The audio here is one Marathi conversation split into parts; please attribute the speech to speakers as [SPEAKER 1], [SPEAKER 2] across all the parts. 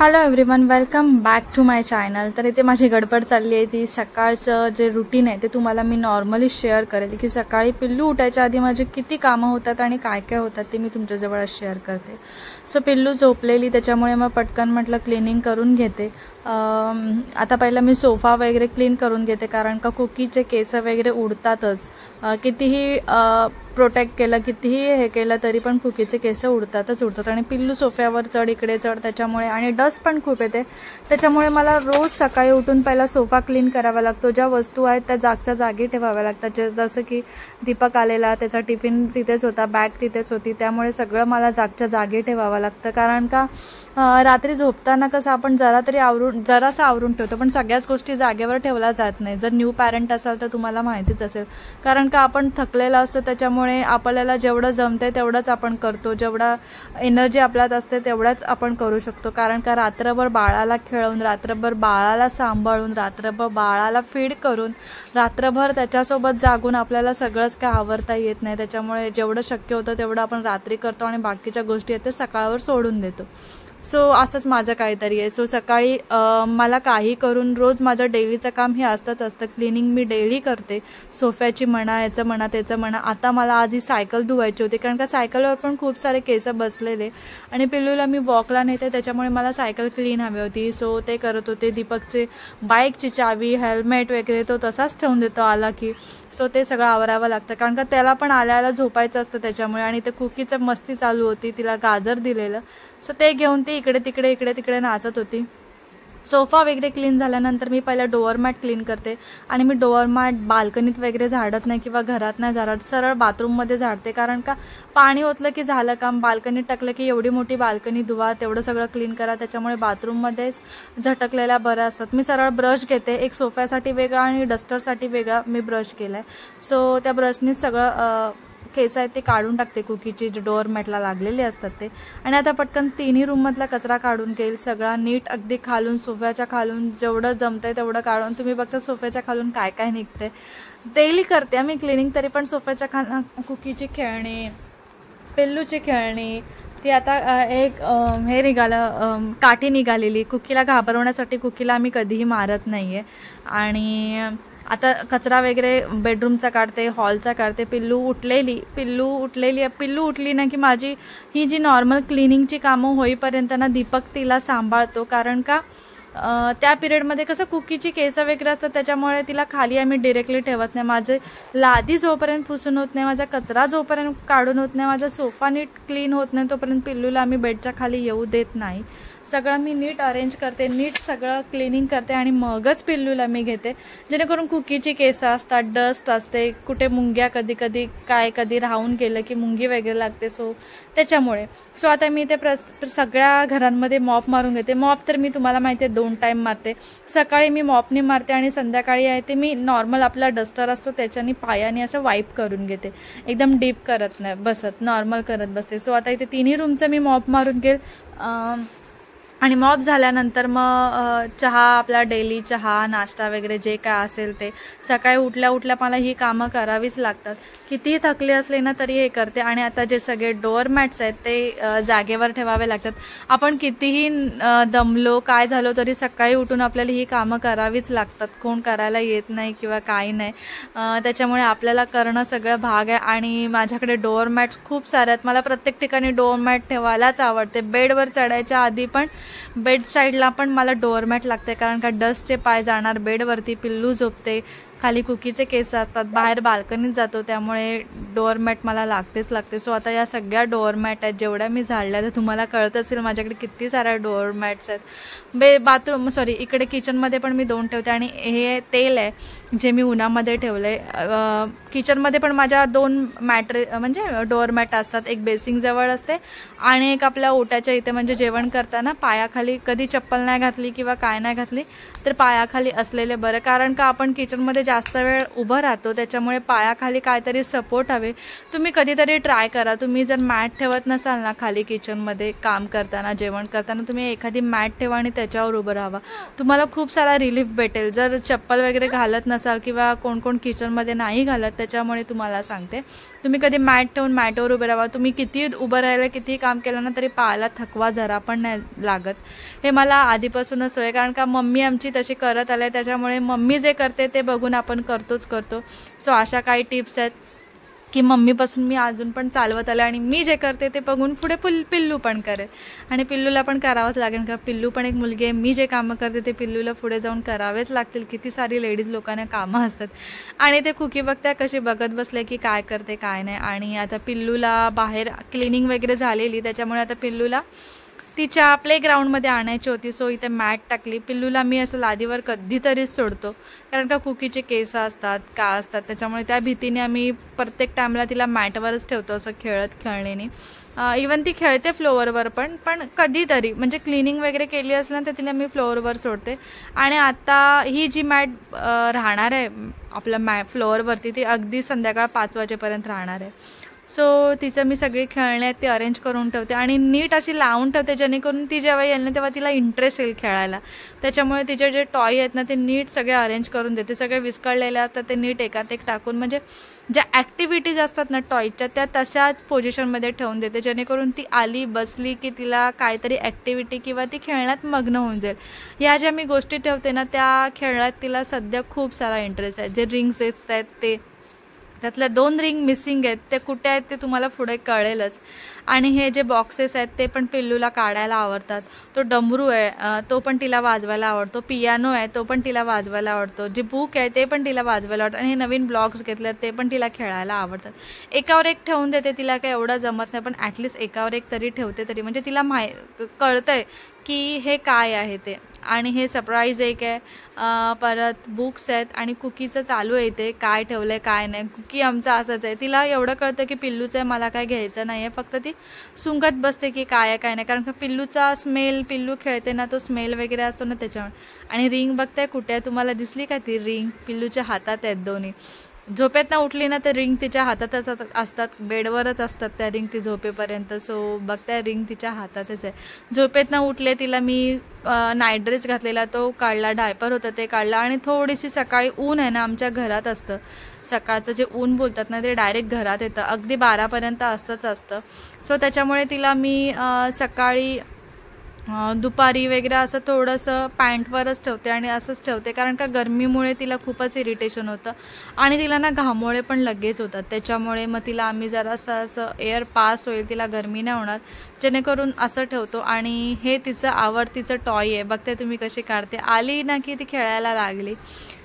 [SPEAKER 1] Hello everyone, welcome back to my channel. तर इथे माझी गडबड चालली आहे। ती सकाळचं जे रुटीन आहे ते तुम्हाला मी नॉर्मली शेअर करेल की सकाळी पिल्लू उठायच्या आधी माझे किती कामं होतात आणि काय काय होतात ते मी तुमच्याजवळ शेअर करते। सो पिल्लू झोपलेली, त्याच्यामुळे मग पटकन म्हटलं क्लिनिंग करून घेते। आता पहिला मी सोफा वगैरे क्लीन करून घेते, कारण का कुकीचे केस वगैरे उडतातच। कितीही प्रोटेक्ट केलं, कितीही हे केलं तरी पण कुकीचे केस उडतात आणि पिल्लू सोफ्यावर चढ इकडे चढ, त्याच्यामुळे आणि डस्ट पण खूप येते। त्याच्यामुळे मला रोज सकाळी उठून पहिला सोफा क्लीन करावा लागतो। ज्या वस्तू आहेत त्या जागच्या जागी ठेवाव्या लागतात। जसं की दीपक आलेला, त्याचा टिफिन तिथेच होता, बॅग तिथेच होती, त्यामुळे सगळं मला जागच्या जागी ठेवावं लागतं। कारण का रात्री झोपताना कसं आपण जरासं आवरून ठेवतो, पण सगळ्याच गोष्टी जागेवर ठेवल्या जात नाही। जर न्यू पॅरेंट असाल तर तुम्हाला माहितीच असेल, कारण का आपण थकलेला असतो, त्याच्यामुळे आपल्याला जेवढं जमतंय तेवढंच आपण करतो, जेवढा एनर्जी आपल्यात असते तेवढाच आपण करू शकतो। कारण का रात्रभर बाळाला खेळवून, रात्रभर बाळाला सांभाळून, रात्रभर बाळाला फीड करून, रात्रभर त्याच्यासोबत जागून आपल्याला सगळंच काय आवरता येत नाही। त्याच्यामुळे जेवढं शक्य होतं तेवढं आपण रात्री करतो आणि बाकीच्या गोष्टी आहेत ते सकाळवर सोडून देतो। सो असंच माझं काहीतरी आहे। सो सकाळी मला काही करून रोज माझं डेलीचं काम हे असतं। क्लिनिंग मी डेली करते, सोफ्याची म्हणा, याचं म्हणा, त्याचं म्हणा। आता मला आज ही सायकल धुवायची होती, कारण का सायकलवर पण खूप सारे केस बसलेले आणि पिल्लूला मी वॉकला नेते, त्याच्यामुळे मला सायकल क्लीन हवी होती। सो ते करत होते। दीपकचे बाईकची चावी, हेल्मेट वगैरे तो तसाच ठेवून देतो आला की। सो ते सगळं आवरावं लागतं, कारण का त्याला पण आल्याला झोपायचं असतं त्याच्यामुळे। आणि ते कुकीचं मस्ती चालू होती, तिला गाजर दिलेलं, सो ते घेऊन ती इकडे तिकडे नाचत होती। सोफा वगैरे क्लीन झाल्यानंतर मी पहिला डोअर मॅट क्लीन करते आणि मी डोअर मॅट बाल्कनीत वगैरे झाडत नाही किंवा घरात नाही झाडत, सरळ बाथरूममध्ये झाडते। कारण का पाणी ओतलं की झालं काम, बाल्कनीत टाकलं की एवढी मोठी बाल्कनी धुवा, तेवढं सगळं क्लीन करा, त्याच्यामुळे बाथरूममध्येच झटकलेल्या बऱ्या असतात। मी सरळ ब्रश घेते, एक सोफ्यासाठी वेगळा आणि डस्टरसाठी वेगळा मी ब्रश केला आहे। सो त्या ब्रशनीच सगळं केस आहेत ते काढून टाकते, कुकीची जे डोअर मॅटला लागलेले असतात ते। आणि आता पटकन तिन्ही रूममधला कचरा काढून घेईल, सगळा नीट अगदी खालून, सोफ्याच्या खालून जेवढं जमतंय तेवढं काढून। तुम्ही बघता सोफ्याच्या खालून काय काय निघतंय, डेली करते आम्ही क्लिनिंग, तरी पण सोफ्याच्या खालून कुकीची खेळणी, पिल्लूची खेळणी, ती आता एक हे निघालं, काठी निघालेली, कुकीला घाबरवण्यासाठी। कुकीला आम्ही कधीही मारत नाही आहे। आणि आता कचरा वगैरे बेडरूमचा काढते, हॉलचा काढते। पिल्लू उठली ना की माझी ही जी नॉर्मल क्लिनिंगची कामं होईपर्यंत ना दीपक तिला सांभाळतो। कारण का त्या पिरियडमध्ये कसं कुकीची केस वगैरे असतात, त्याच्यामुळे तिला खाली आम्ही डिरेक्टली ठेवत नाही। माझे लादी जोपर्यंत पुसून होत नाही, माझा कचरा जोपर्यंत काढून होत नाही, माझा सोफा नीट क्लीन होत नाही, तोपर्यंत पिल्लूला आम्ही बेडच्या खाली येऊ देत नाही। सगळं मी नीट अरेंज करते, नीट सगळं क्लिनिंग करते आणि मगच पिल्लूला मी घेते, जेणेकरून कुकीची केस असतात, डस्ट असते, कुठे मुंग्या कधी राहून गेलं की मुंगी वगैरे लागते, सो त्याच्यामुळे। सो आता मी ते सगळ्या घरांमध्ये मॉप मारून घेते। मॉप तर मी तुम्हाला माहिती आहे 2 टाईम मारते, सकाळी मी मॉपने मारते आणि संध्याकाळी आहे ते मी नॉर्मल आपला डस्टर असतो त्याच्याने पायाने असं वाईप करून घेते, एकदम डीप करत नाही बसत, नॉर्मल करत बसते। सो आता इथे तिन्ही रूमचं मी मॉप मारून घेईल। आणि मॉप झाल्यानंतर मग चहा, आपला डेली चहा, नाश्ता वगैरे जे काय असेल ते सकाळी उठल्या मला ही कामं करावीच लागतात। कितीही थकले असले ना तरी हे करते। आणि आता जे सगळे डोअर मॅट्स आहेत ते जागेवर ठेवावे लागतात। आपण कितीही दमलो काय झालो तरी सकाळी उठून आपल्याला ही कामं करावीच लागतात, कोण करायला येत नाही किंवा काही नाही, त्याच्यामुळे आपल्याला करणं सगळं भाग आहे। आणि माझ्याकडे डोअर मॅट्स खूप सारे आहेत, मला प्रत्येक ठिकाणी डोअर मॅट ठेवायलाच आवडते। बेडवर चढायच्या आधी पण, बेड साईडला पण मला डोअर मॅट लागते, कारण का डस्टचे पाय जाणार बेडवरती, पिल्लू झोपते, खाली कुकीचे केस असतात, बाहेर बाल्कनीत जातो, त्यामुळे डोअर मॅट मला लागते। सो आता या सगळ्या डोअर मॅट आहेत जेवढ्या मी झाडल्या, तर तुम्हाला कळत असेल माझ्याकडे किती साऱ्या डोअर मॅट्स आहेत। इकडे किचनमध्ये पण मी 2 ठेवते। आणि हे तेल आहे जे मी उन्हामध्ये ठेवलंय। किचनमध्ये पण माझ्या 2 म्हणजे डोअर मॅट असतात, एक बेसिंग जवळ असते आणि एक आपल्या ओट्याच्या इथे, म्हणजे जेवण करताना पायाखाली कधी चप्पल नाही घातली किंवा काय नाही घातली तर पायाखाली असलेले बरं, कारण का आपण किचनमध्ये जास्त वेळ उभं राहतो, त्याच्यामुळे पायाखाली काहीतरी सपोर्ट हवे. तुम्ही कधीतरी ट्राय करा. तुम्ही जर मॅट ठेवत नसाल ना खाली किचनमध्ये काम करताना, जेवण करताना, तुम्ही एखादी मॅट ठेवा आणि त्याच्यावर उभं राहावा. तुम्हाला खूप सारा रिलीफ भेटेल. जर चप्पल वगैरे घालत नसाल किंवा कोण किचनमध्ये नाही घालत, त्याच्यामुळे तुम्हाला सांगते, तुम्ही कधी मॅट ठेवून मॅटवर उभे राहा. तुम्ही किती उभं राहिलं, किती काम केलं ना, तरी पायाला थकवा जरा पण नाही लागत. हे मला आधीपासूनच सवय, कारण का मम्मी आमची तशी करत आले, त्याच्यामुळे मम्मी जे करते ते बघून आपण करतो. सो अशा काही टिप्स आहेत की मम्मीपासून मी अजून पण चालवत आले आणि मी जे करते ते बघून पुढे पिल्लू पण करेल आणि पिल्लूला पण करावंच लागेल, कारण पिल्लू पण एक मुलगी आहे. मी जे कामं करते ते पिल्लूला पुढे जाऊन करावेच लागतील. किती सारी लेडीज लोकांना कामं असतात आणि ते खुकी बघत्या कशी बघत बसले की काय करते काय नाही. आणि आता पिल्लूला बाहेर क्लिनिंग वगैरे झालेली, त्याच्यामुळे आता पिल्लूला तिच्या प्लेग्राऊंडमध्ये आणायची होती. सो इथे मॅट टाकली. पिल्लूला मी असं लादीवर कधीतरीच सोडतो, कारण का कुकीचे केस असतात का असतात, त्याच्यामुळे त्या भीतीने आम्ही प्रत्येक टाईमला तिला मॅटवरच ठेवतो असं खेळण्याने. इवन ती खेळते फ्लोअरवर पण कधीतरी म्हणजे क्लिनिंग वगैरे केली असलं तर तिला मी फ्लोअरवर सोडते. आणि आता ही जी मॅट राहणार आहे आपल्या फ्लोअरवरती, ती अगदी संध्याकाळ 5 वाजेपर्यंत राहणार आहे. सो तिचं मी सगळी खेळणे आहेत ते अरेंज करून ठेवते आणि नीट अशी लावून ठेवते, जेणेकरून ती जेव्हा येईल ना तेव्हा तिला इंटरेस्ट येईल खेळायला. त्याच्यामुळे तिचे जे टॉय आहेत ना ते नीट सगळे अरेंज करून देते. सगळे विस्कळलेले असतात ते नीट एकात एक टाकून, म्हणजे ज्या ॲक्टिव्हिटीज असतात ना टॉयच्या त्या तशाच पोझिशनमध्ये ठेवून देते, जेणेकरून ती आली बसली की तिला काहीतरी ॲक्टिव्हिटी किंवा ती खेळण्यात मग्न होऊन जाईल. ह्या ज्या मी गोष्टी ठेवते ना त्या खेळण्यात तिला सध्या खूप सारा इंटरेस्ट आहे. जे रिंग्स आहेत ते त्यातल्या 2 रिंग मिसिंग आहेत, ते कुठे आहेत ते तुम्हाला पुढे कळेलच. आणि हे जे बॉक्सेस आहेत ते पण पिल्लूला काढायला आवडतात. तो डमरू आहे तो पण तिला वाजवायला आवडतो. पियानो आहे तो पण तिला वाजवायला आवडतो. जे बुक आहे ते पण तिला वाजवायला आवडतं. आणि हे नवीन ब्लॉक्स घेतले ते पण तिला खेळायला आवडतात. एकावर एक ठेवून देते, तिला काही एवढं जमत नाही, पण ॲटलिस्ट एकावर एक तरी ठेवते तरी, म्हणजे तिला कळतंय की हे काय आहे ते. आणि हे सरप्राईज एक आहे. परत बुक्स आहेत आणि कुकीचं चालू आहे ते काय ठेवलं आहे काय नाही. कुकी आमचं असंच आहे, तिला एवढं कळतं की पिल्लूचं आहे, मला काय घ्यायचं नाही आहे, फक्त ती सुंगत बसते की काय आहे काय नाही, कारण का पिल्लूचा स्मेल, पिल्लू खेळते ना तो स्मेल वगैरे असतो ना त्याच्यामुळे. आणि रिंग बघताय कुठे आहे तुम्हाला दिसली का ती रिंग? पिल्लूच्या हातात आहेत दोन्ही. झोपेतनं उठली ना तर रिंग तिच्या हातातच असतात, बेडवरच असतात त्या रिंग ती झोपेपर्यंत. सो बघताय रिंग तिच्या हातातच आहे. झोपेतनं उठले, तिला मी नाईट ड्रेस घातलेला तो काढला, डायपर होतं ते काढला. आणि थोडीशी सकाळी ऊन आहे ना आमच्या घरात असतं, सकाळचं जे ऊन बोलतात ना ते डायरेक्ट घरात येतं, अगदी 12पर्यंत असतं. सो त्याच्यामुळे तिला मी सकाळी दुपारी वगैरे असं थोडंसं पॅन्टवरच ठेवते आणि असंच ठेवते, कारण का गरमीमुळे तिला खूपच इरिटेशन होतं आणि तिला ना घामोळे पण लगेच होतात. त्याच्यामुळे मग तिला आम्ही जरासं असं एअर पास होईल, तिला गरमी नाही होणार, जेणेकरून असं ठेवतो. आणि हे तिचं आवडतीचं टॉय आहे, बघते तुम्ही कशी काढते. आली ना की ती खेळायला लागली.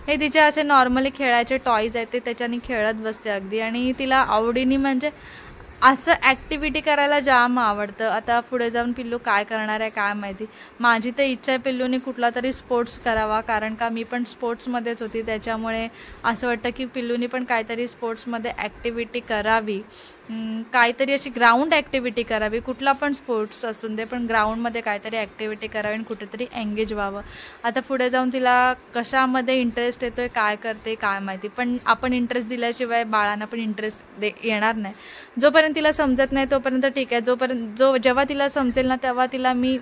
[SPEAKER 1] हे तिचे असे नॉर्मली खेळायचे टॉयज आहेत ते त्याच्याने खेळत बसते अगदी. आणि तिला आवडीने म्हणजे असं ॲक्टिव्हिटी करायला जाम आवडतं. आता पुढे जाऊन पिल्लू काय करणार आहे काय माहिती. माझी तर इच्छा आहे पिल्लूने कुठला तरी स्पोर्ट्स करावा, कारण का मी पण स्पोर्ट्समध्येच होती, त्याच्यामुळे असं वाटतं की पिल्लूने पण काहीतरी स्पोर्ट्समध्ये ॲक्टिव्हिटी करावी, काहीतरी अशी ग्राउंड ॲक्टिव्हिटी करावी. कुठला पण स्पोर्ट्स असून दे, पण ग्राउंडमध्ये काहीतरी ॲक्टिव्हिटी करावी आणि कुठेतरी एंगेज व्हावं. आता पुढे जाऊन तिला कशामध्ये इंटरेस्ट येतो आहे काय करते काय माहिती, पण आपण इंटरेस्ट दिल्याशिवाय बाळांना पण इंटरेस्ट येणार नाही. जोपर्यंत तिला समजत नाही तोपर्यंत ठीक आहे, जेव्हा तिला समजेल ना तेव्हा तिला मी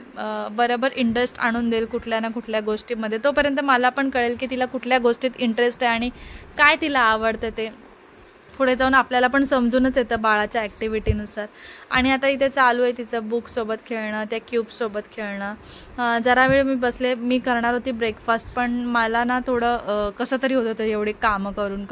[SPEAKER 1] बरोबर इंटरेस्ट आणून देईल कुठल्या ना कुठल्या गोष्टीमध्ये. तोपर्यंत मला पण कळेल की तिला कुठल्या गोष्टीत इंटरेस्ट आहे आणि काय तिला आवडतं ते. पुढे जाऊन आपल्याला पण समजूनच येतं बाळाच्या ॲक्टिव्हिटीनुसार. आणि आता इथे चालू आहे तिचं बुकसोबत खेळणं, त्या क्यूबसोबत खेळणं. जरा वेळ मी बसले, मी करणार होती ब्रेकफास्ट, पण मला ना थोडं कसं तरी होत होतं एवढी कामं करून.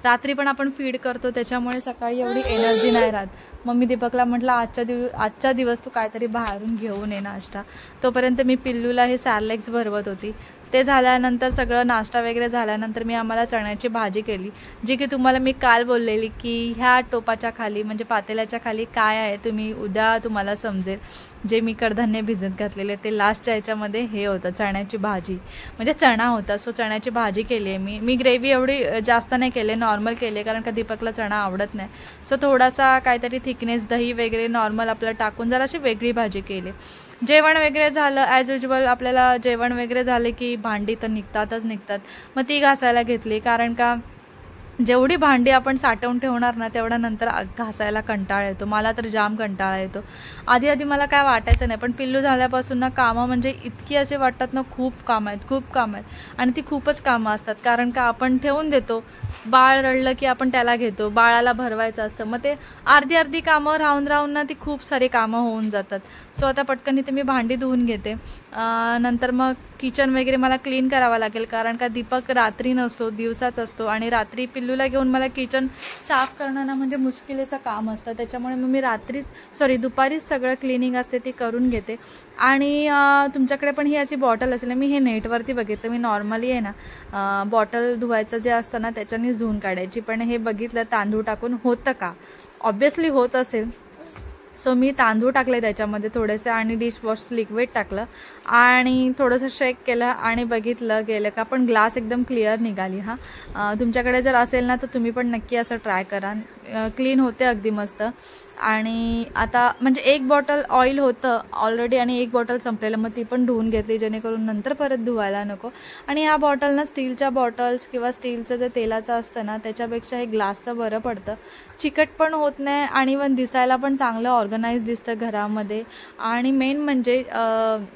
[SPEAKER 1] रात्री पण आपण फीड करतो त्याच्यामुळे सकाळी एवढी एनर्जी नाही राहत. मग मी दीपकला म्हटलं आजचा दिवस तू काहीतरी बाहेरून घेऊन ये नाश्ता. तोपर्यंत मी पिल्लूला हे सॅरलेक्स भरवत होती. ते झाल्यानंतर सगळं नाश्ता वगैरे झाल्यानंतर मी आम्हाला चण्याची भाजी केली, जी की तुम्हाला मी काल बोललेली की ह्या टोपाच्या खाली म्हणजे पातेल्याच्या खाली काय आहे उद्या तुम्हाला समजेल. जे मी कडधान्य भिजत घातलेले ते लास्टच्या ह्याच्यामध्ये हे होतं चण्याची भाजी, म्हणजे चणा होता. सो चण्याची भाजी केली आहे मी ग्रेव्ही एवढी जास्त नाही केली, नॉर्मल केली, कारण का दीपकला चणा आवडत नाही. सो थोडासा काहीतरी थिकनेस दही वगैरे नॉर्मल आपलं टाकून जराशी वेगळी भाजी केली. जेवण वगैरे झालं ॲज युजल, आपल्याला जेवण वगैरे झाले की भांडी तर निघतात. मग ती घासायला घेतली, कारण का जेवढी भांडी आपण साठवून ठेवणार ना तेवढा नंतर घासायला कंटाळा येतो. मला तर जाम कंटाळा येतो. आधी मला काय वाटायचं नाही, पण पिल्लू झाल्यापासून ना कामं म्हणजे इतकी असे वाटतात ना, खूप कामं आहेत आणि ती खूपच कामं असतात. कारण का आपण ठेवून देतो, बाळ रडलं की आपण त्याला घेतो, बाळाला भरवायचं असतं, मग ते अर्धी कामं राहून ना ती खूप सारी कामं होऊन जातात. सो आता पटकन इथे मी भांडी धुवून घेते. नंतर मग किचन वगैरे मला क्लीन करावं लागेल, कारण का दीपक रात्री नसतो, दिवसाच असतो आणि रात्री पिल्लूला घेऊन मला किचन साफ करणं ना म्हणजे मुश्किलीचं काम असतं. त्याच्यामुळे मग मी दुपारीच सगळं क्लिनिंग असते ती करून घेते. आणि तुमच्याकडे पण ही अशी बॉटल असेल, मी हे नेटवरती बघितलं. मी नॉर्मली आहे ना बॉटल धुवायचं जे असतं ना त्याच्यानेच धुवून काढायची, पण हे बघितलं तांदूळ टाकून होतं का, ऑब्वियसली होत असेल. सो मी तांदूळ टाकले त्याच्यामध्ये थोडेसे आणि डिशवॉश लिक्विड टाकलं आणि थोडंसं शेक केलं आणि बघितलं गेलं का पण ग्लास एकदम क्लिअर निघाली. तुमच्याकडे जर असेल ना तर तुम्ही पण नक्की असं ट्राय करा. क्लीन होते अगदी मस्त. आणि आता म्हणजे एक बॉटल ऑइल होतं ऑलरेडी आणि एक बॉटल संपलेलं, मग ती पण धुवून घेतली जेणेकरून नंतर परत धुवायला नको. आणि ह्या बॉटल ना स्टीलच्या बॉटल्स किंवा स्टीलचं जे तेलाचं असतं ना त्याच्यापेक्षा हे ग्लासचं बरं पडतं. चिकट पण होत नाही आणि पण दिसायला पण चांगलं ऑर्गनाइज दिसतं घरामध्ये. आणि मेन म्हणजे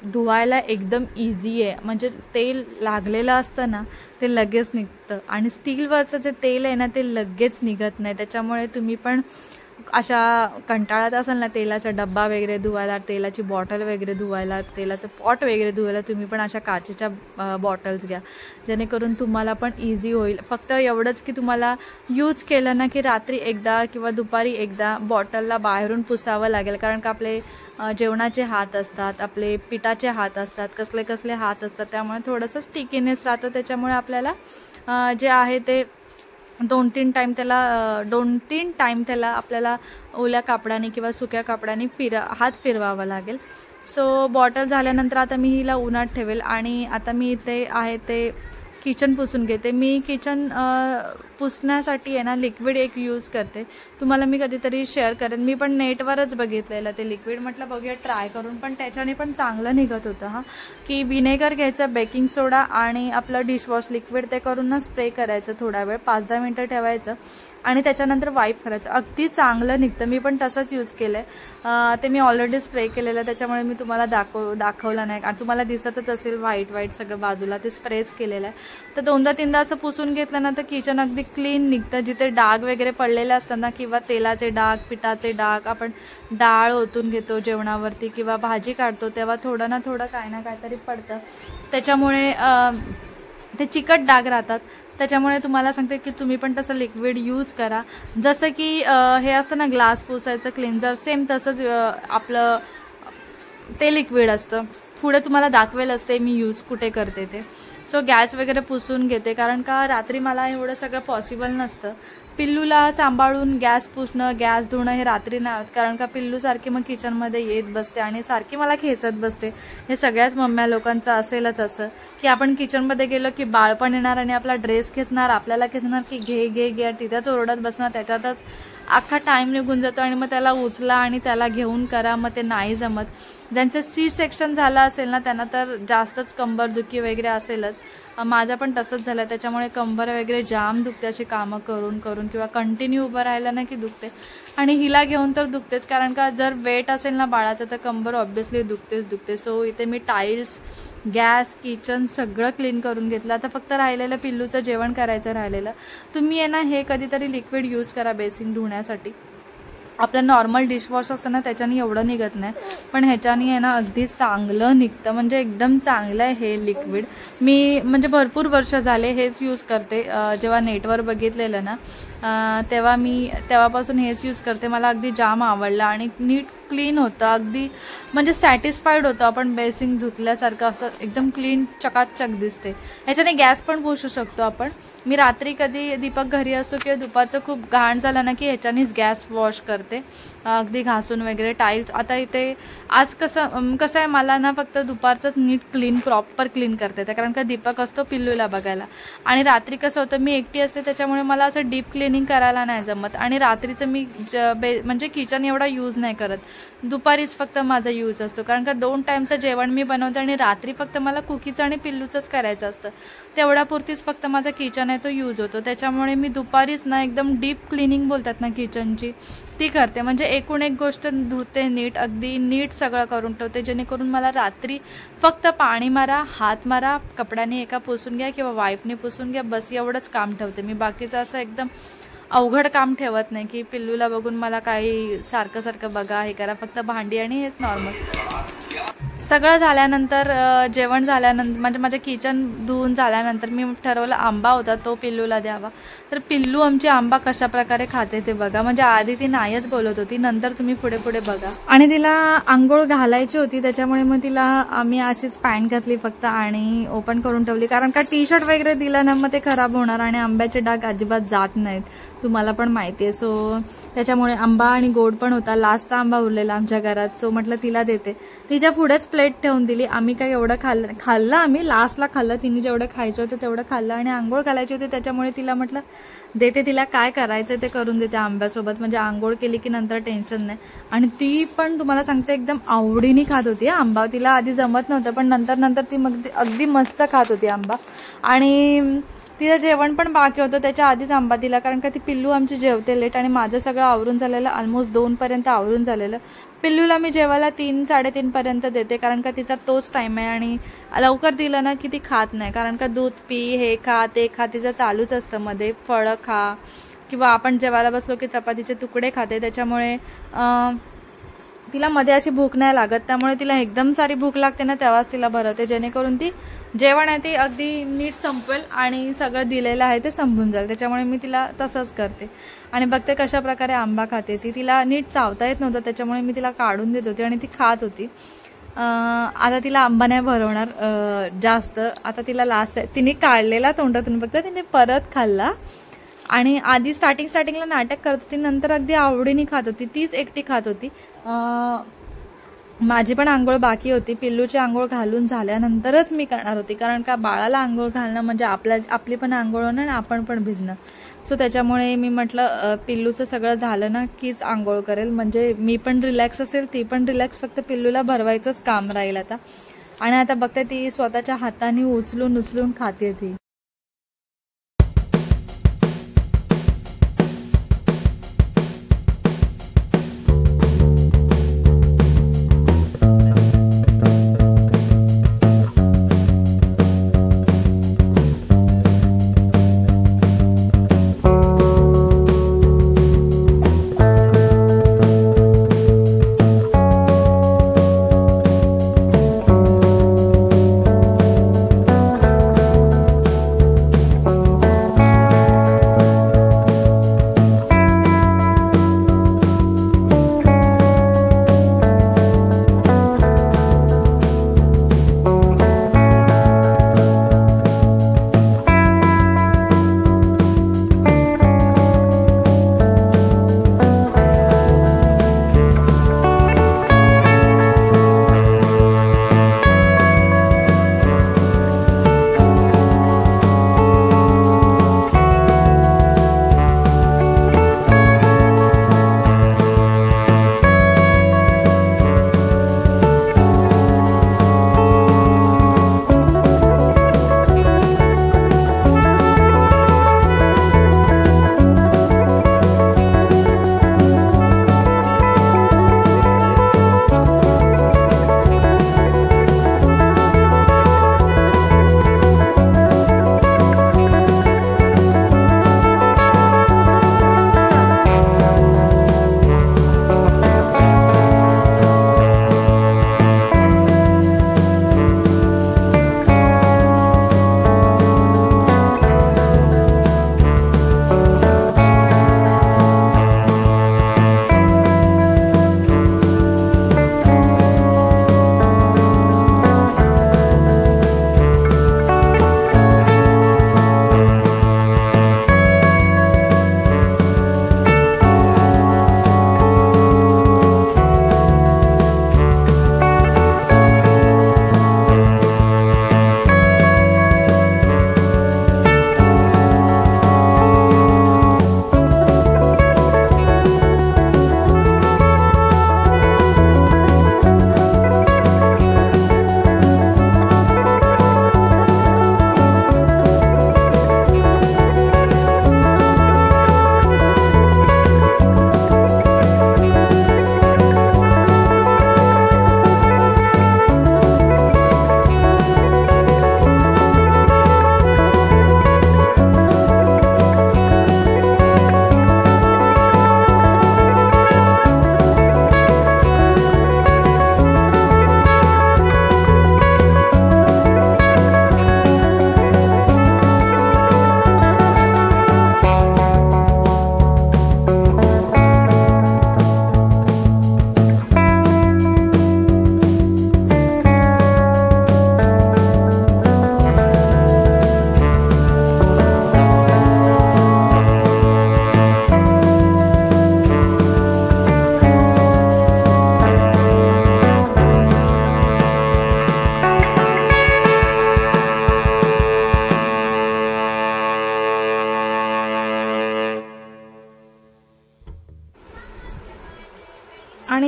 [SPEAKER 1] धुवायला एकदम इझी आहे. म्हणजे तेल लागलेलं असतं ना ते लगेच निघतं आणि स्टीलवरचं जे तेल आहे ना ते लगेच निघत नाही. त्याच्यामुळे तुम्ही पण अशा कंटाळत असाल ना तेलाचा डब्बा वगैरे धुवायला, तेलाची बॉटल वगैरे धुवायला, तेलाचं पॉट वगैरे धुवायला, तुम्ही पण अशा काचेच्या बॉटल्स घ्या जेणेकरून तुम्हाला पण इझी होईल. फक्त एवढंच की तुम्हाला यूज केलं ना की रात्री एकदा किंवा दुपारी एकदा बॉटलला बाहेरून पुसावं लागेल, कारण का आपले जेवणाचे हात असतात, आपले पिठाचे हात असतात, कसले हात असतात, त्यामुळे थोडंसं स्टिकीनेस राहतो. त्याच्यामुळे आपल्याला जे आहे ते 2-3 टाईम त्याला आपल्याला ओल्या कापडाने किंवा सुक्या कापडाने हात फिरवावा लागेल. सो बॉटल झाल्यानंतर आता मी हिला उन्हात ठेवेल आणि आता मी इथे आहे ते किचन पुसून घेते. मी किचन पुसण्यासाठी आहे ना लिक्विड एक यूज करते, तुम्हाला मी कधीतरी शेअर करेन. मी पण नेटवरच बघितलेलं ते लिक्विड, म्हटलं बघूया ट्राय करून, पण त्याच्याने पण चांगलं निघत होतं. की विनेगर घ्यायचं, बेकिंग सोडा आणि आपलं डिशवॉश लिक्विड ते करून ना स्प्रे करायचं, थोडा वेळ 5-10 मिनटं ठेवायचं आणि त्याच्यानंतर वाईप करायचं. अगदी चांगलं निघतं. मी पण तसंच यूज केलं आहे. ते मी ऑलरेडी स्प्रे केलेलं त्याच्यामुळे मी तुम्हाला दाखवलं नाही आणि तुम्हाला दिसतच असेल व्हाईट सगळं बाजूला ते स्प्रेच केलेलं आहे. तर 2दा-3दा असं पुसून घेतलं ना तर किचन अगदी क्लीन निघतं. जिथे डाग वगैरे पडलेले असतात ना किंवा तेलाचे डाग, पिठाचे डाग, आपण डाळ ओतून घेतो जेवणावरती किंवा भाजी काढतो तेव्हा थोडं ना थोडं काय ना काहीतरी पडतं, त्याच्यामुळे ते चिकट डाग राहतात. त्याच्यामुळे तुम्हाला सांगते की तुम्ही पण तसं लिक्विड यूज करा. जसं की हे असतं ना ग्लास पुसायचं क्लिन्झर, सेम तसंच आपलं ते लिक्विड असतं. पुढे तुम्हाला दाखवेल असते मी यूज कुठे करते ते. सो गॅस वगैरे पुसून घेते, कारण का रात्री मला एवढं सगळं पॉसिबल नसतं. पिल्लूला सांभाळून गॅस पुसणं, गॅस धुणं हे रात्री नाही होत, कारण का पिल्लू सारखी मग किचनमध्ये येत बसते आणि सारखी मला खेचत बसते. हे सगळ्याच मम्म्या लोकांचं असेलच असं की आपण किचनमध्ये गेलो की बाळ पण येणार आणि आपला ड्रेस खेचणार, आपल्याला खेचणार की घे तिथेच ओरडत बसणार. त्याच्यातच अख्खा टाईम निघून जातो आणि मग त्याला उचला आणि त्याला घेऊन करा, मग ते नाही जमत. ज्यांचं C-सेक्शन झालं असेल ना त्यांना तर जास्तच कंबरदुखी वगैरे असेलच. माझं पण तसंच झालं, त्याच्यामुळे कंबर वगैरे जाम दुखते अशी कामं करून किंवा कंटिन्यू उभं राहिलं ना की दुखते. आणि हिला घेऊन तर दुखतेच, कारण का जर वेट असेल ना बाळाचं तर कंबर ऑब्व्हियसली दुखते. सो इथे मी टाईल्स, गॅस, किचन सगळं क्लीन करून घेतलं. आता फक्त राहिलेलं पिल्लूचं जेवण करायचं राहिलेलं. तुम्ही आहे ना हे कधीतरी लिक्विड यूज करा बेसिन धुण्यासाठी. आपलं नॉर्मल डिशवॉश असतं ना त्याच्याने एवढं निघत नाही, पण ह्याच्याने आहे ना अगदी चांगलं निघतं. म्हणजे एकदम चांगलं आहे हे लिक्विड. मी म्हणजे भरपूर वर्ष झाले हेच यूज करते. जेव्हा नेटवर बघितलेलं ना तेव्हापासून हेच यूज करते. मला अगदी जाम आवडलं आणि नीट क्लीन होतं, अगदी म्हणजे सॅटिस्फाईड होतं. आपण बेसिन धुतल्यासारखं असं एकदम क्लीन चकाचक दिसते. ह्याच्याने गॅस पण पुसू शकतो आपण. मी रात्री कधी दीपक घरी असतो किंवा दुपारचं खूप घाण झालं ना की ह्याच्यानेच गॅस वॉश करते, अगदी घासून वगैरे. टाईल्स आता इथे आज कसं आहे मला ना फक्त दुपारचंच नीट प्रॉपर क्लीन करते ते, कारण का दीपक असतो पिल्लूला बघायला. आणि रात्री कसं होतं मी एकटी असते त्याच्यामुळे मला असं डीप क्लिनिंग करायला नाही जमत आणि रात्रीचं मी म्हणजे किचन एवढा यूज नाही करत. दुपारीच फक्त माझा यूज असतो, कारण का 2 टाईमचं जेवण मी बनवते आणि रात्री फक्त मला कुकीचं आणि पिल्लूचंच करायचं असतं. तेवढ्यापुरतीच फक्त माझा किचन आहे तो यूज होतो. त्याच्यामुळे मी दुपारीच ना एकदम डीप क्लिनिंग बोलतात ना किचनची, ती करते. म्हणजे एकूण एक गोष्ट धुते नीट, अगदी नीट सगळं करून ठेवते, जेणेकरून मला रात्री फक्त पाणी मारा, हात मारा, कपड्याने एका पुसून घ्या किंवा वाईफने पुसून घ्या, बस एवढंच काम ठेवते मी. बाकीचं असं एकदम अवघड काम ठेवत नाही की पिल्लूला बघून मला काही सारखं सारखं बघा हे करा. फक्त भांडी आणि हेच नॉर्मल सगळं झाल्यानंतर, जेवण झाल्यानंतर म्हणजे माझं किचन धुवून झाल्यानंतर मी ठरवलं आंबा होता तो पिल्लूला द्यावा. तर पिल्लू आमची आंबा कशा प्रकारे खाते ते बघा. म्हणजे आधी ती नाहीच बोलत होती, नंतर तुम्ही पुढे पुढे बघा. आणि तिला आंघोळ घालायची होती, त्याच्यामुळे मग तिला आम्ही अशीच पॅन्ट घातली फक्त आणि ओपन करून ठेवली, कारण का टी शर्ट वगैरे दिलं ना मग ते खराब होणार आणि आंब्याचे डाग अजिबात जात नाहीत, तुम्हाला पण माहिती आहे. सो त्याच्यामुळे आंबा आणि गोड पण होता, लास्टचा आंबा उरलेला आमच्या घरात. सो म्हटलं तिला देते. तिच्या पुढेच प्लेट ठेवून दिली. आम्ही काय एवढं खाल्लं आम्ही लास्टला खाल्लं, तिने जेवढं खायचं होतं तेवढं खाल्लं आणि आंघोळ घालायची होती, त्याच्यामुळे तिला म्हटलं देते, तिला काय करायचं ते करून देते आंब्यासोबत. म्हणजे आंघोळ केली की नंतर टेन्शन नाही. आणि ती पण तुम्हाला सांगते एकदम आवडीने खात होती आंबा. तिला आधी जमत नव्हतं, पण नंतर ती मग अगदी मस्त खात होती आंबा. आणि तिचं जेवण पण बाकी होतं, त्याच्या आधीच आंबा दिला, कारण का ती पिल्लू आमची जेवते लेट आणि माझं सगळं आवरून झालेलं, ऑलमोस्ट 2पर्यंत आवरून झालेलं. पिल्लूला मी जेवायला 3-3:30पर्यंत देते, कारण का तिचा तोच टाईम आहे. आणि लवकर दिलं ना की ती खात नाही, कारण का दूध पी, हे खा ते खा, तिचं चालूच असतं मध्ये. फळं खा किंवा आपण जेवायला बसलो की चपातीचे तुकडे खाते, त्याच्यामुळे तिला मध्ये अशी भूक नाही लागत. त्यामुळे तिला एकदम सारी भूक लागते ना तेव्हाच तिला भरवते, जेणेकरून ती जेवण आहे ते अगदी नीट संपवेल आणि सगळं दिलेलं आहे ते संपून जाईल. त्याच्यामुळे मी तिला तसंच करते. आणि बघते कशा प्रकारे आंबा खाते ती. तिला नीट चावता येत नव्हतं, त्याच्यामुळे मी तिला काढून देत होती आणि ती खात होती. आता तिला आंबा नाही भरवणार जास्त. आता तिला लास्ट आहे, तिने काढलेला तोंडातून फक्त तिने परत खाल्ला. आणि आधी स्टार्टिंगला नाटक करत होती, नंतर अगदी आवडीने खात होती, तीच एकटी खात होती. माझी पण आंघोळ बाकी होती, पिल्लूची आंघोळ घालून झाल्यानंतरच मी करणार होती, कारण का बाळाला आंघोळ घालणं म्हणजे आपली पण आंघोळ होणं आणि आपण पण भिजणं. सो त्याच्यामुळे मी म्हटलं पिल्लूचं सगळं झालं ना कीच आंघोळ करेल, म्हणजे मी पण रिलॅक्स असेल, ती पण रिलॅक्स, फक्त पिल्लूला भरवायचंच काम राहील आता. आणि आता बघते ती स्वतःच्या हाताने उचलून खाते ती.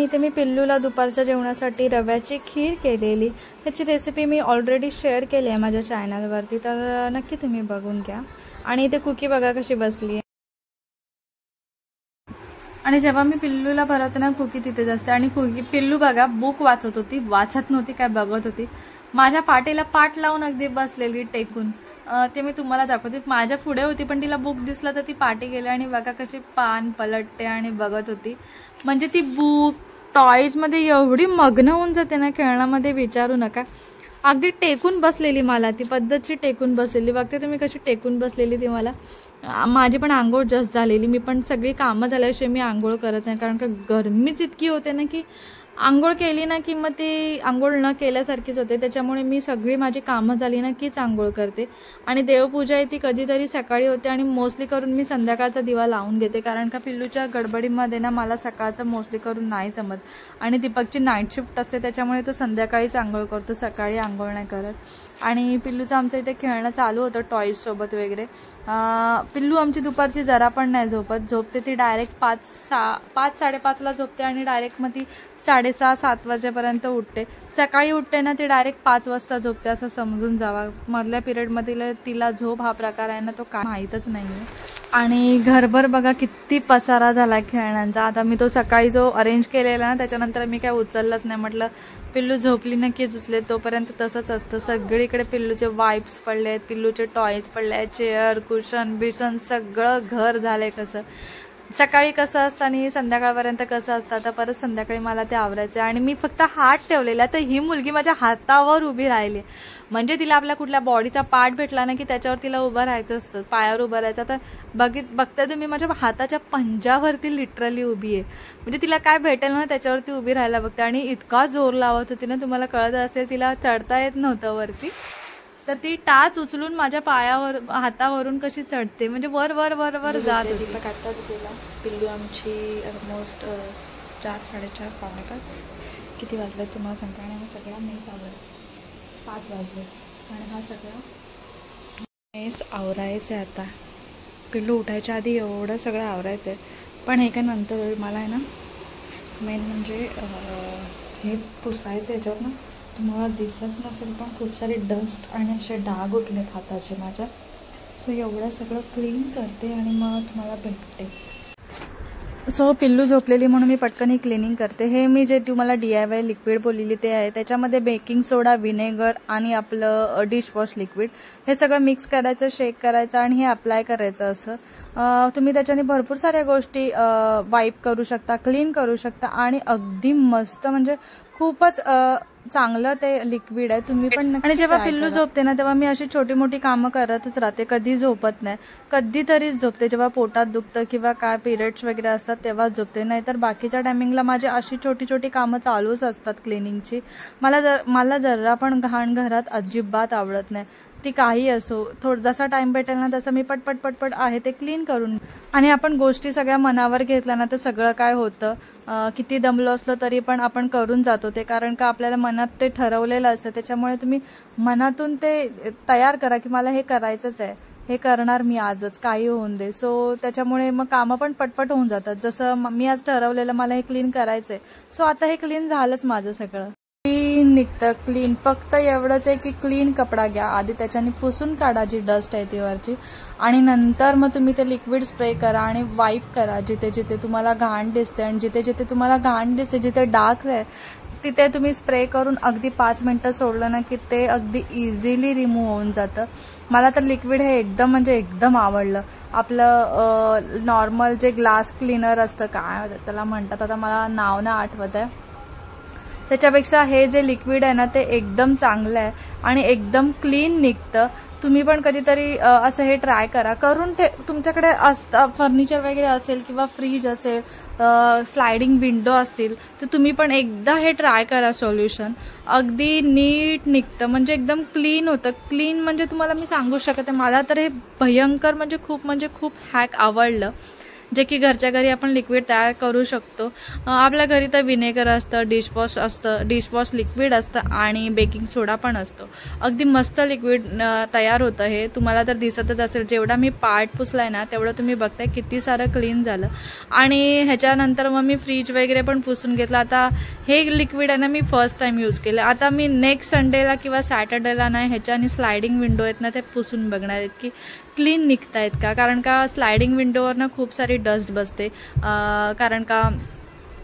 [SPEAKER 1] इथे मी पिल्लूला दुपारच्या जेवणासाठी रव्याची खीर केलेली, त्याची रेसिपी मी ऑलरेडी शेअर केली आहे माझ्या चॅनलवरती, तर नक्की तुम्ही बघून घ्या. आणि इथे कुकी बघा कशी बसली आहे. आणि जेव्हा मी पिल्लूला भरवते ना कुकी तिथेच असते. आणि पिल्लू बघा बुक वाचत होती, वाचत नव्हती काय बघत होती. माझ्या पाठीला पाठ लावून अगदी बसलेली टेकून. ते मी तुम्हाला दाखवते. माझ्या पुढे होती पण तिला बुक दिसला तर ती पाठी गेली आणि बघा कशी पान पलटते आणि बघत होती. म्हणजे ती बुक टॉयजमध्ये एवढी मग्न होऊन जाते ना खेळण्यामध्ये, विचारू नका. अगदी टेकून बसलेली, मला ती पद्धतची टेकून बसलेली. बघते तुम्ही कशी टेकून बसलेली ती. मला माझी पण आंघोळ जस्ट झालेली, मी पण सगळी कामं झाल्याशिवाय मी आंघोळ करत नाही, कारण का गरमीच इतकी होते ना की आंघोळ केली ना की मग ती आंघोळ न केल्यासारखीच होते. त्याच्यामुळे मी सगळी माझी कामं झाली ना कीच आंघोळ करते. आणि देवपूजा आहे ती कधीतरी सकाळी होते आणि मोस्टली करून मी संध्याकाळचा दिवा लावून घेते, कारण का पिल्लूच्या गडबडीमध्ये ना मला सकाळचं मोस्टली करून नाही जमत. आणि दीपकची नाईट शिफ्ट असते त्याच्यामुळे तो संध्याकाळीच आंघोळ करतो, सकाळी आंघोळ नाही करत. आणि पिल्लूचं आमचं इथे खेळणं चालू होतं टॉयजसोबत वगैरे. पिल्लू आमची दुपारची जरा पण नाही झोपते ती डायरेक्ट 5-5:30ला झोपते आणि डायरेक्ट मग ती 6:30-7 वाजेपर्यंत उठते. सकाळी उठते ना ती डायरेक्ट 5 वाजता झोपते असं समजून जावा. मधल्या पिरियडमध्ये तिला झोप हा प्रकार आहे ना तो काय माहीतच नाही आहे. आणि घरभर बघा किती पसारा झाला खेळण्यांचा. आता मी तो सकाळी जो अरेंज केलेला ना त्याच्यानंतर मी काय उचललंच नाही. म्हटलं पिल्लू झोपली ना की उचले, तोपर्यंत तसंच असतं. सगळीकडे पिल्लूचे वाईप्स पडले आहेत, पिल्लूचे टॉयज पडले आहेत, चेअर कुशन बिशन सगळं घर झालंय. कसं सकाळी कसं असतं आणि संध्याकाळपर्यंत कसं असतं. आता परत संध्याकाळी मला ते आवरायचं आणि मी फक्त हात ठेवलेला तर ही मुलगी माझ्या हातावर उभी राहिली. म्हणजे तिला आपल्या कुठल्या बॉडीचा पार्ट भेटला ना की त्याच्यावर तिला उभं राहायचं असतं, पायावर उभं राहायचं. तर बघताय तुम्ही माझ्या हाताच्या पंजावरती लिटरली उभी आहे. म्हणजे तिला काय भेटेल ना त्याच्यावरती उभी राहायला बघते. आणि इतका जोर लावत होती ना, तुम्हाला कळत असेल तिला चढता येत नव्हतं वरती, तर ती टाच उचलून माझ्या हातावरून कशी चढते, म्हणजे वर वर वर वर जात होती.
[SPEAKER 2] दीपक आत्ताच गेला. पिल्लू आमची ऑलमोस्ट 4-4:30 5. किती वाजले तुम्हाला सांगता. आणि हा सगळा मेस आवरा 5 वाजले आणि हा सगळा मेस आवरायचं आहे. आता पिल्लू उठायच्या आधी एवढं सगळं आवरायचं आहे. पण हे काय नंतर होईल. मला आहे ना मेन म्हणजे हे पुसायचं याच्यावर ना. तुम्हाला दिसत नसेल पण खूप सारे डस्ट आणि असे डाग उठलेत हाताचे माझ्या. सो एवढं सगळं क्लीन करते आणि मग तुम्हाला भेटते.
[SPEAKER 1] सो पिल्लू झोपलेली म्हणून मी पटकन ही क्लिनिंग करते. हे मी जे तुम्हाला DIY लिक्विड बोललेली ते आहे. त्याच्यामध्ये बेकिंग सोडा, व्हिनेगर आणि आपलं डिशवॉश लिक्विड हे सगळं मिक्स करायचं, शेक करायचं आणि हे अप्लाय करायचं. असं तुम्ही त्याच्याने भरपूर साऱ्या गोष्टी वाईप करू शकता, क्लीन करू शकता आणि अगदी मस्त, म्हणजे खूपच चांगलं ते लिक्विड आहे. तुम्ही पण. आणि जेव्हा पिल्लू झोपते ना तेव्हा मी अशी छोटी मोठी कामं करतच राहते, कधी झोपत नाही. कधीतरीच झोपते जेव्हा पोटात दुखतं किंवा काय पिरियड्स वगैरे असतात तेव्हा झोपते. नाहीतर बाकीच्या टायमिंगला माझी अशी छोटी छोटी कामं चालूच असतात क्लिनिंगची. मला जरा पण घाण घरात अजिबात आवडत नाही, ती काही असो. जसा टाइम भेटेल ना तसं मी पटपट आहे ते क्लीन करून. आणि आपण गोष्टी सगळ्या मनावर घेतल्या ना तर सगळं काय होतं, किती दमलो असलो तरी पण आपण करून जातो ते, कारण का आपल्याला मनात ते ठरवलेलं असतं. त्याच्यामुळे तुम्ही मनातून ते तयार करा की मला हे करायचंच आहे, हे करणार मी आजच, काही होऊन दे. सो त्याच्यामुळे मग कामं पण पटपट होऊन जातात. जसं मी आज ठरवलेलं मला हे क्लीन करायचं आहे, सो आता हे क्लीन झालंच माझं सगळं. क्लीन निघतं, क्लीन. फक्त एवढंच आहे की क्लीन कपडा घ्या आधी, त्याच्याने पुसून काढा जी डस्ट आहे ती वरची, आणि नंतर मग तुम्ही ते लिक्विड स्प्रे करा आणि वाईप करा जिथे जिथे तुम्हाला घाण दिसते. आणि जिथे जिथे तुम्हाला घाण दिसते, जिथे डार्क आहे तिथे तुम्ही स्प्रे करून अगदी 5 मिनटं सोडलं ना की ते अगदी इझिली रिमूव्ह होऊन जातं. मला तर लिक्विड हे एकदम आवडलं. आपलं नॉर्मल जे ग्लास क्लीनर असतं, काय त्याला म्हणतात आता मला नाव नाही आठवत आहे, त्याच्यापेक्षा हे जे लिक्विड आहे ना ते एकदम चांगलं आहे आणि एकदम क्लीन निघतं. तुम्ही पण कधीतरी असं हे ट्राय करा करून. ते तुमच्याकडे फर्निचर वगैरे असेल किंवा फ्रीज असेल, स्लायडिंग विंडो असतील तर तुम्ही पण एकदा हे ट्राय करा. सोल्युशन अगदी नीट निघतं, म्हणजे एकदम क्लीन होतं. क्लीन म्हणजे तुम्हाला मी सांगू शकते, मला तर हे भयंकर म्हणजे खूप हॅक आवडलं. जे की घरच्या घरी आपण लिक्विड तयार करू शकतो. आपल्या घरी तर विनेगर असतं, डिशवॉश असतं, डिशवॉश लिक्विड असतं आणि बेकिंग सोडा पण असतो. अगदी मस्त लिक्विड तयार होतं हे. तुम्हाला तर दिसतच असेल, जेवढा मी पार्ट पुसलाय ना तेवढं तुम्ही बघताय किती सारं क्लीन झालं. आणि ह्याच्यानंतर मग मी फ्रीज वगैरे पण पुसून घेतलं. आता हे लिक्विड आहे ना मी फर्स्ट टाइम यूज केलं. आता मी नेक्स्ट संडेला किंवा सॅटर्डेला नाही ह्याच्याने स्लायडिंग विंडो आहेत ना ते पुसून बघणार आहेत की क्लीन निघतायत का. कारण का स्लायडिंग विंडोवर ना खूप सारी डस्ट बसते. कारण का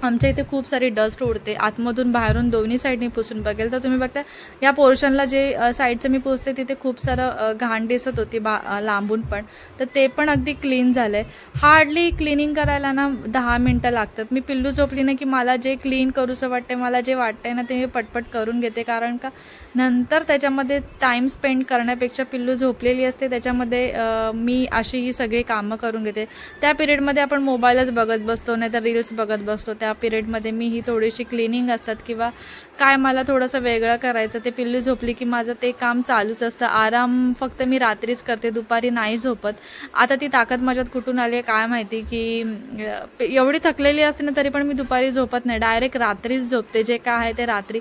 [SPEAKER 1] आमच्या इथे खूप सारी डस्ट उडते. आतमधून बाहेरून दोन्ही साईडनी पुसून बघेल तर तुम्ही बघता या पोर्शनला जे साईडचं मी पुसते तिथे खूप सारं घाण दिसत होती लांबून पण, तर ते पण अगदी क्लीन झालं आहे. हार्डली क्लिनिंग करायला ना 10 मिनटं लागतात. मी पिल्लू झोपली ना की मला जे क्लीन करूसं वाटते, मला जे वाटतंय ना ते मी पटपट करून घेते. कारण का नंतर त्याच्यामध्ये टाईम स्पेंड करण्यापेक्षा पिल्लू झोपलेली असते त्याच्यामध्ये मी अशी ही सगळी कामं करून घेते. त्या पिरियडमध्ये आपण मोबाईलच बघत बसतो, नाही तर रील्स बघत बसतो. त्या पिरियडमध्ये मी ही थोडीशी क्लिनिंग असतात किंवा काय मला थोडंसं वेगळं करायचं, ते पिल्लू झोपली की माझं ते काम चालूच असतं. आराम फक्त मी रात्रीच करते, दुपारी नाही झोपत. आता ती ताकद माझ्यात कुठून आली आहे काय माहिती, की एवढी थकलेली असते ना तरी पण मी दुपारी झोपत नाही, डायरेक्ट रात्रीच झोपते. जे काय आहे ते रात्री.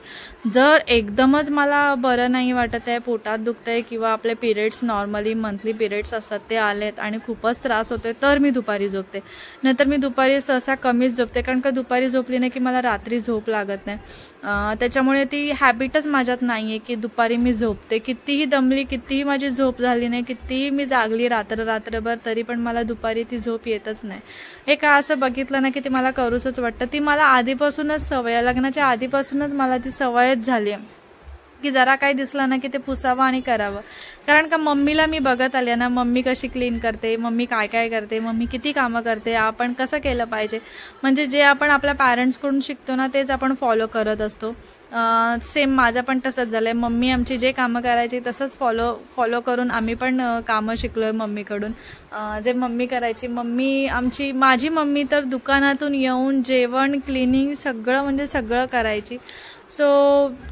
[SPEAKER 1] जर एकदमच मला बरं नाही वाटत आहे, पोटात दुखतं आहे किंवा आपले पिरियड्स नॉर्मली मंथली पिरियड्स असतात ते आलेत आणि खूपच त्रास होतो आहे तर मी दुपारी झोपते. नंतर मी दुपारी सहसा कमीच झोपते, कारण का दुपारी झोपली नाही की मला रात्री झोप लागत नाही. त्याच्यामुळे ती हॅबिटच माझ्यात नाही आहे की दुपारी मी झोपते. कितीही दमली, कितीही माझी झोप झाली नाही, कितीही मी जागली रात्रभर तरी पण मला दुपारी ती झोप येतच नाही. हे काय असं बघितलं ना की ते मला करूसच वाटतं. ती मला आधीपासूनच सवय, लग्नाच्या आधीपासूनच मला ती सवयच झाली आहे की जरा काय दिसलं ना की ते पुसावं आणि करावं. कारण का मम्मीला मी बघत आले ना, मम्मी कशी क्लीन करते, मम्मी काय काय करते, मम्मी किती कामं करते, आपण कसं केलं पाहिजे. म्हणजे जे आपण आपल्या पॅरेंट्सकडून शिकतो ना तेच आपण फॉलो करत असतो. सेम माझं पण तसंच झालं आहे. मम्मी आमची जे कामं करायची तसंच फॉलो करून आम्ही पण कामं शिकलो आहे मम्मीकडून. जे मम्मी करायची, माझी मम्मी तर दुकानातून येऊन जेवण, क्लिनिंग सगळं म्हणजे सगळं करायची.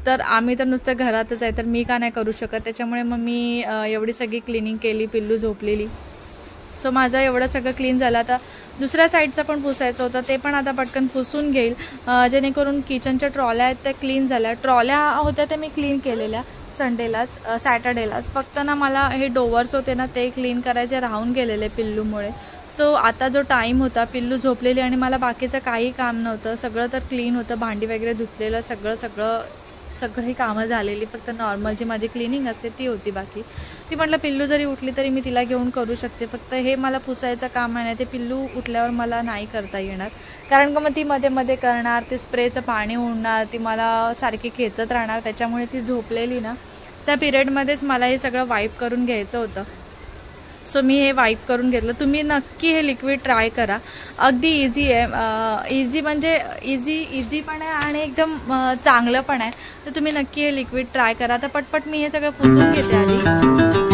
[SPEAKER 1] तर आम्ही तर नुसतं घरातच आहे तर मी का नाही करू शकत. त्याच्यामुळे मग मी एवढी सगळी क्लिनिंग केली, पिल्लू झोपलेली. माझं एवढं सगळं क्लीन झालं. आता दुसऱ्या साईडचं पण पुसायचं होतं, ते पण आता पटकन पुसून घेईल जेणेकरून किचनच्या ट्रॉल्या आहेत त्या क्लीन झाल्या. ट्रॉल्या होत्या त्या मी क्लीन केलेल्या सॅटर्डेलाच. फक्त ना मला हे डोवर्स होते ना ते क्लीन करायचे राहून गेलेले पिल्लूमुळे. आता जो टाईम होता, पिल्लू झोपलेली आणि मला बाकीचं काही काम नव्हतं, सगळं तर क्लीन होतं, भांडी वगैरे धुतलेलं सगळी कामं झालेली. फक्त नॉर्मल जी माझी क्लिनिंग असते ती होती बाकी. ती म्हटलं पिल्लू जरी उठली तरी मी तिला घेऊन करू शकते. फक्त हे मला पुसायचं काम आहे ना ते पिल्लू उठल्यावर मला नाही करता येणार. कारण का मग ती मध्ये मध्ये करणार, ते स्प्रेचं पाणी उडणार, ती मला सारखी खेचत राहणार. त्याच्यामुळे ती झोपलेली ना त्या पिरियडमध्येच मला हे सगळं वाईप करून घ्यायचं होतं. मी हे वाईप करून घेतलं. तुम्ही नक्की हे लिक्विड ट्राय करा. अगदी इझी आहे. इझी म्हणजे इझी पण आहे आणि एकदम चांगलं पण आहे. तर तुम्ही नक्की हे लिक्विड ट्राय करा. आता पटपट मी हे सगळं पुसून घेते आधी.